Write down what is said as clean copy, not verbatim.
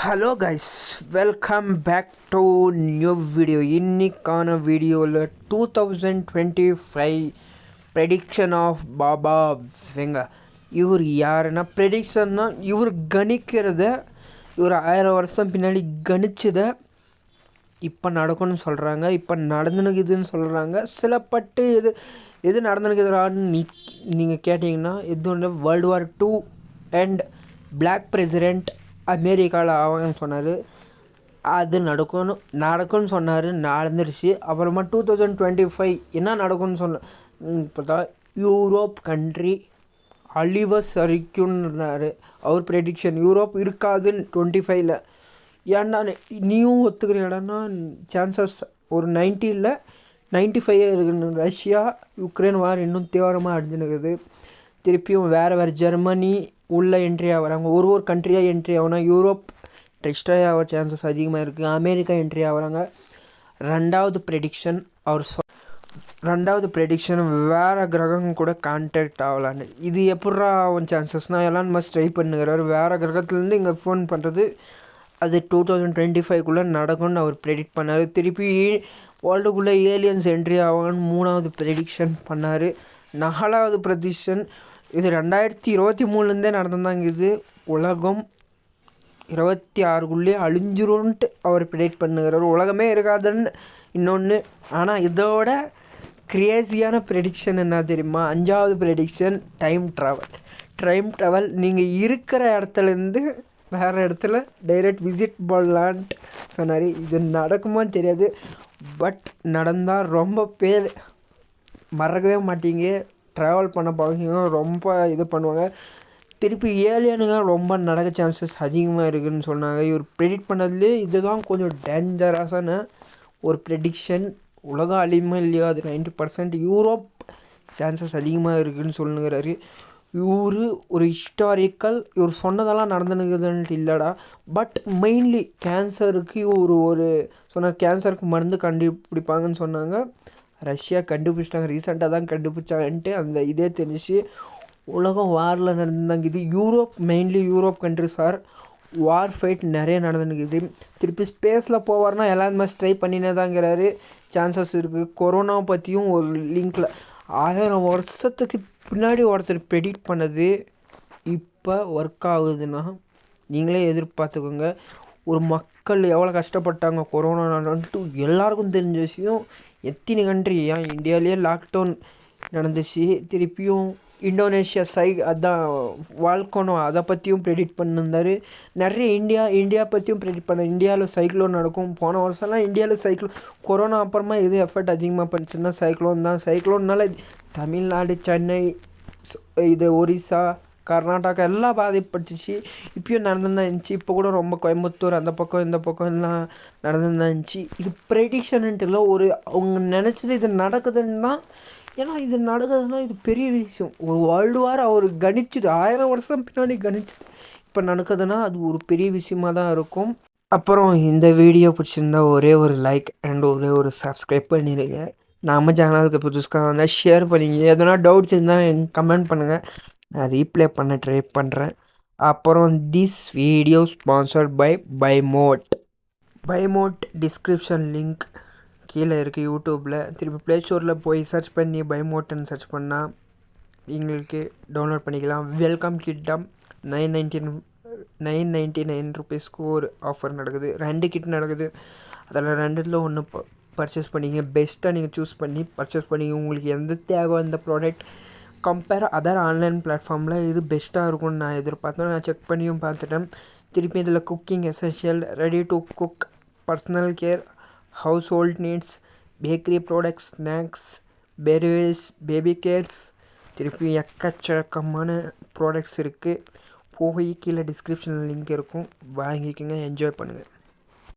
Hello guys, welcome back to new video. இன்னைக்கான வீடியோவில் 2025 prediction of Baba வெங்கா. இவர் யாருன்னா, ப்ரெடிக்ஷன்னா இவர் கணிக்கிறத, இவர் 1000 வருஷம் பின்னாடி கணிச்சதை இப்போ நடக்கும்னு சொல்கிறாங்க. இப்போ நடந்துனுக்குதுன்னு சொல்கிறாங்க. சில பட்டு எது நடந்துனுக்குதுறான்னு நீங்கள் கேட்டிங்கன்னா, இது ஒன்று world war 2 and black president அமெரிக்காவில் ஆவாங்கன்னு சொன்னார். அது நடக்கும்னு சொன்னார், நடந்துருச்சு. அப்புறமா 2025 என்ன நடக்கும்னு இப்போ தான் யூரோப் கண்ட்ரி அழிவ சரிக்கும்னாரு அவர் ப்ரெடிக்ஷன். யூரோப் இருக்காதுன்னு 25ல். ஏன்னா நீயும் ஒத்துக்கிறீங்கன்னா சான்சஸ் ஒரு 90 இல்லை 95 இருக்குன்னு. ரஷ்யா யுக்ரைன் வார் இன்னும் தீவிரமாக அடிஞ்சுனுக்குது. திருப்பியும் வேறு ஜெர்மனி உள்ள என்ட்ரி ஆகிறாங்க. ஒரு கண்ட்ரியாக என்ட்ரி ஆகுனா யூரோப் டெஸ்ட்ராய் ஆகிற சான்சஸ் அதிகமாக இருக்குது. அமெரிக்கா என்ட்ரி ஆகிறாங்க. ரெண்டாவது ப்ரெடிக்ஷன் வேறு கிரகம் கூட கான்டாக்ட் ஆகலான்னு. இது எப்படா ஆகும் சான்சஸ்னால், எல்லாம் மஸ்ட் ட்ரை பண்ணுகிறார். வேறு கிரகத்துலேருந்து இங்கே ஃபோன் பண்ணுறது அது 2025 நடக்கும்னு அவர் ப்ரெடிக்ட் பண்ணார். திருப்பி வேர்ல்டுக்குள்ளே ஏலியன்ஸ் என்ட்ரி ஆவாங்கன்னு 3வது ப்ரெடிக்ஷன் பண்ணார். 4வது ப்ரெடிக்ஷன் இது 2023 நடந்தாங்க. இது உலகம் 26 அழிஞ்சிரும்ன்ட்டு அவர் ப்ரெடிக்ட் பண்ணுகிறார். உலகமே இருக்காதுன்னு இன்னொன்று. ஆனால் இதோட கிரேசியான ப்ரெடிக்ஷன் என்ன தெரியுமா? 5வது ப்ரெடிக்ஷன் டைம் ட்ராவல். நீங்கள் இருக்கிற இடத்துலேருந்து வேறு இடத்துல டைரெக்ட் விசிட் பண்ணலான்ட்டு சொன்னார். இது நடக்குமான்னு தெரியாது, பட் நடந்தால் ரொம்ப பேர் மறக்கவே மாட்டீங்க. ட்ராவல் பண்ண போகிறீங்க, ரொம்ப இது பண்ணுவாங்க. திருப்பி ஏலியனுங்க ரொம்ப நடக்க சான்சஸ் அதிகமாக இருக்குதுன்னு சொன்னாங்க. இவர் ப்ரெடிக்ட் பண்ணதுலேயே இதுதான் கொஞ்சம் டேஞ்சரஸான ஒரு ப்ரெடிக்ஷன். உலகம் அழியுமா இல்லையோ அது 90%. யூரோப் சான்சஸ் அதிகமாக இருக்குதுன்னு சொல்லுங்கிறாரு. இவர் ஒரு ஹிஸ்டாரிக்கல், இவர் சொன்னதெல்லாம் நடந்துனுக்குதுன்ட்டு இல்லைடா. பட் மெயின்லி கேன்சருக்கு ஒரு சொன்னார். கேன்சருக்கு மருந்து கண்டுபிடிப்பாங்கன்னு சொன்னாங்க. ரஷ்யா கண்டுபிடிச்சிட்டாங்க, ரீசெண்டாக தான் கண்டுபிடிச்சாங்கன்ட்டு அந்த இதே தெரிஞ்சு. உலகம் வாரில் நடந்தாங்க. இது மெயின்லி யூரோப் கண்ட்ரிஸ் வார் ஃபைட் நிறைய நடந்துனுக்குது. திருப்பி ஸ்பேஸில் போவார்னா எல்லாம் மஸ்ட் ட்ரை பண்ணினே தாங்கிறாரு. சான்சஸ் இருக்குது. கொரோனாவை பற்றியும் ஒரு லிங்கில் 1000 வருஷத்துக்கு பின்னாடி ஒருத்தர் ப்ரெடிக்ட் பண்ணது இப்போ ஒர்க் ஆகுதுன்னா நீங்களே எதிர்பார்த்துக்கோங்க. ஒரு மக்கள் எவ்வளோ கஷ்டப்பட்டாங்க கொரோனான்ட்டு எல்லாருக்கும் தெரிஞ்ச விஷயம். எத்தனை கண்ட்ரி, ஏன் இந்தியாவிலேயே லாக்டவுன் நடந்துச்சு. திருப்பியும் இந்தோனேஷியா அதான் வால்கனோ, அதை பற்றியும் ப்ரெடிக்ட் பண்ணியிருந்தார். நிறைய இந்தியா பற்றியும் ப்ரெடிக்ட் பண்ண. இந்தியாவில் சைக்ளோன் நடக்கும். போன வருஷம்லாம் இந்தியாவில் சைக்ளோன். கொரோனா அப்புறமா எது எஃபெக்ட் அதிகமாக பண்ணிச்சுன்னா சைக்ளோன் தான். சைக்ளோன்னால தமிழ்நாடு, சென்னை, இது ஒரிசா, கர்நாடகா எல்லாம் பாதிப்பட்டுச்சு. இப்பயும் நடந்துதான் இருந்துச்சு. இப்போ கூட ரொம்ப கோயம்புத்தூர் அந்த பக்கம் இந்த பக்கம் எல்லாம் நடந்துதான் இருந்துச்சு. இது ப்ரெடிக்ஷன்ட்டு இல்லை, ஒரு அவங்க நினச்சது இது நடக்குதுன்னா. ஏன்னா இது நடக்குதுன்னா இது பெரிய விஷயம். ஒரு வேர்ல்டு வார் அவர் கணிச்சுது, 1000 வருஷம் பின்னாடி கணிச்சுது இப்போ நடக்குதுன்னா அது ஒரு பெரிய விஷயமா தான் இருக்கும். அப்புறம் இந்த வீடியோ பிடிச்சிருந்தா ஒரே ஒரு லைக் அண்ட் ஒரே ஒரு சப்ஸ்கிரைப் பண்ணிடுங்க. நம்ம சேனலுக்கு புதுசாக வந்தால் ஷேர் பண்ணிங்க. எதனா டவுட்ஸ் இருந்தால் எனக்கு கமெண்ட் பண்ணுங்கள், நான் ரீப்ளே பண்ண ட்ரை பண்ணுறேன். அப்புறம் திஸ் வீடியோ ஸ்பான்சர்ட் பை பைமோட் டிஸ்கிரிப்ஷன் லிங்க் கீழே இருக்குது யூடியூப்பில். திருப்பி ப்ளே ஸ்டோரில் போய் சர்ச் பண்ணி பைமோட்டுன்னு சர்ச் பண்ணால் எங்களுக்கு டவுன்லோட் பண்ணிக்கலாம். வெல்கம் கிட்டம் 999 ருபீஸ்க்கு ஒரு ஆஃபர் நடக்குது. 2 கிட் நடக்குது. அதில் 2ல் ஒன்று பர்ச்சேஸ் பண்ணிங்க. பெஸ்ட்டாக நீங்கள் சூஸ் பண்ணி பர்ச்சேஸ் பண்ணிங்க. உங்களுக்கு எந்த தேவை அந்த ப்ராடக்ட் கம்பேர் அதர் ஆன்லைன் பிளாட்ஃபார்மில் இது பெஸ்ட்டாக இருக்கும்னு நான் எதிர்பார்த்தேன். நான் செக் பண்ணியும் பார்த்துட்டேன். திருப்பி இதில் cooking essential, ready to cook, personal care, household needs, bakery products, snacks, beverages, baby cares, திருப்பி எக்கச்சக்கமான ப்ராடக்ட்ஸ் இருக்குது. போய் கீழே டிஸ்கிரிப்ஷனில் லிங்க் இருக்கும், வாங்கிக்கோங்க, என்ஜாய் பண்ணுங்கள்.